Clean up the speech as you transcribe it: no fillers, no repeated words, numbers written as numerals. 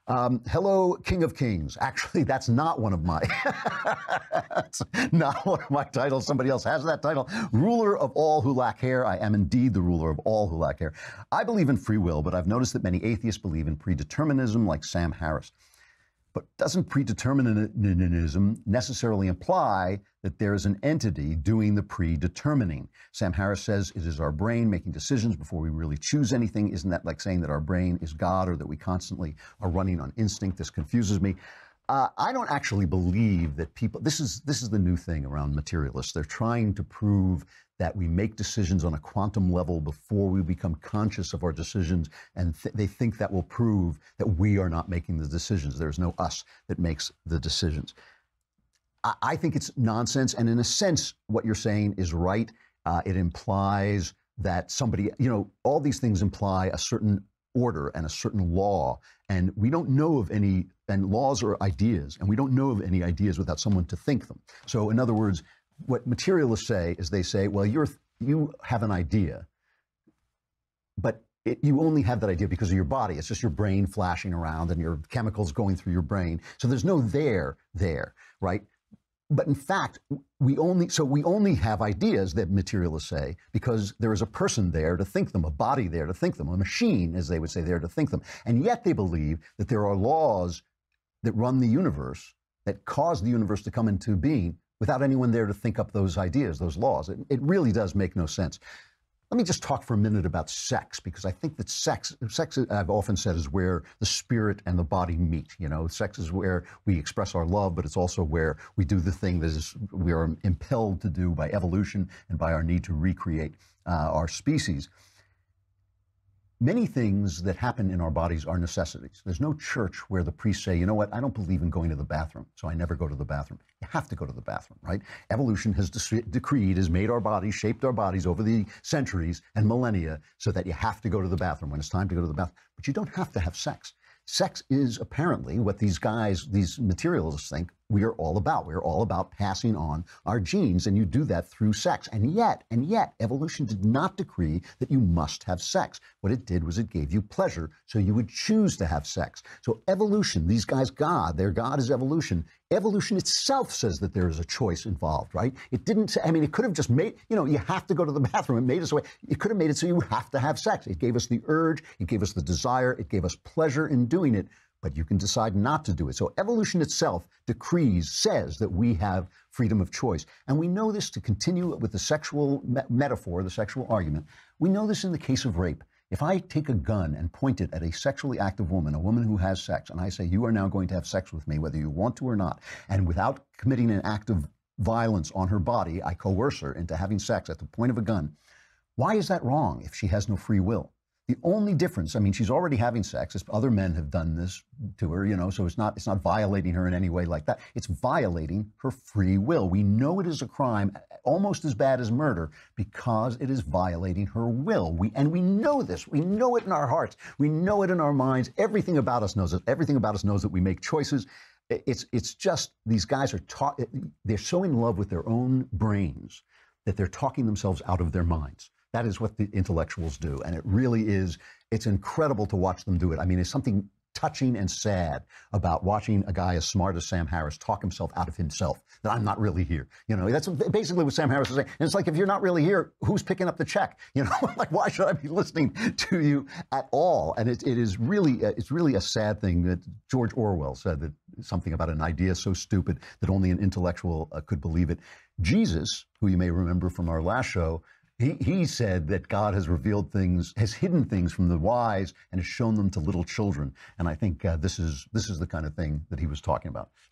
Hello, King of Kings. Actually, that's not one of my that's not one of my titles. Somebody else has that title. Ruler of all who lack hair. I am indeed the ruler of all who lack hair. I believe in free will, but I've noticed that many atheists believe in predeterminism, like Sam Harris. But doesn't predeterminism necessarily imply that there is an entity doing the predetermining? Sam Harris says it is our brain making decisions before we really choose anything. Isn't that like saying that our brain is God, or that we constantly are running on instinct? This confuses me. I don't actually believe that people, this is the new thing around materialists. They're trying to prove that we make decisions on a quantum level before we become conscious of our decisions, and they think that will prove that we are not making the decisions. There's no us that makes the decisions. I think it's nonsense, and in a sense, what you're saying is right. It implies that somebody, all these things imply a certain order and a certain law, and we don't know of any, and laws are ideas, and we don't know of any ideas without someone to think them. So in other words, what materialists say is they say, well, you have an idea, but you only have that idea because of your body. It's just your brain flashing around and your chemicals going through your brain. So there's no there, right? But in fact, we only have ideas, that materialists say, because there is a person there to think them, a body there to think them, a machine, as they would say, there to think them. And yet they believe that there are laws that run the universe, that cause the universe to come into being, without anyone there to think up those ideas, those laws. It really does make no sense. Let me just talk for a minute about sex, because I think that sex, I've often said, is where the spirit and the body meet. Sex is where we express our love, but it's also where we do the thing that we are impelled to do by evolution and by our need to recreate our species. Many things that happen in our bodies are necessities. There's no church where the priests say, you know what, I don't believe in going to the bathroom, so I never go to the bathroom. You have to go to the bathroom, right? Evolution has has made our bodies, shaped our bodies over the centuries and millennia so that you have to go to the bathroom when it's time to go to the bathroom. But you don't have to have sex. Sex is apparently what these materialists think we are all about. We're all about passing on our genes, and you do that through sex. And yet, evolution did not decree that you must have sex. What it did was it gave you pleasure, so you would choose to have sex. So evolution, these guys, their God is evolution. Evolution itself says that there is a choice involved, right? It didn't say, it could have just made, you have to go to the bathroom. It made us away. It could have made it so you have to have sex. It gave us the urge. It gave us the desire. It gave us pleasure in doing it. But you can decide not to do it. So evolution itself says that we have freedom of choice. And we know this, to continue with the sexual metaphor, the sexual argument. We know this in the case of rape. If I take a gun and point it at a sexually active woman, a woman who has sex, and I say, you are now going to have sex with me, whether you want to or not, and without committing an act of violence on her body, I coerce her into having sex at the point of a gun. Why is that wrong if she has no free will? The only difference, she's already having sex. Other men have done this to her, so it's not violating her in any way like that. It's violating her free will. We know it is a crime, almost as bad as murder, because it is violating her will. We know this. We know it in our hearts. We know it in our minds. Everything about us knows it. Everything about us knows that we make choices. It's just, these guys they're so in love with their own brains that they're talking themselves out of their minds. That is what the intellectuals do. And it really is, it's incredible to watch them do it. It's something touching and sad about watching a guy as smart as Sam Harris talk himself out of himself, that I'm not really here. That's basically what Sam Harris is saying. And it's like, if you're not really here, who's picking up the check? Like, why should I be listening to you at all? And it's really a sad thing that George Orwell said, that something about an idea so stupid that only an intellectual could believe it. Jesus, who you may remember from our last show, he said that God has revealed things, has hidden things from the wise, and has shown them to little children. And I think this is the kind of thing that he was talking about.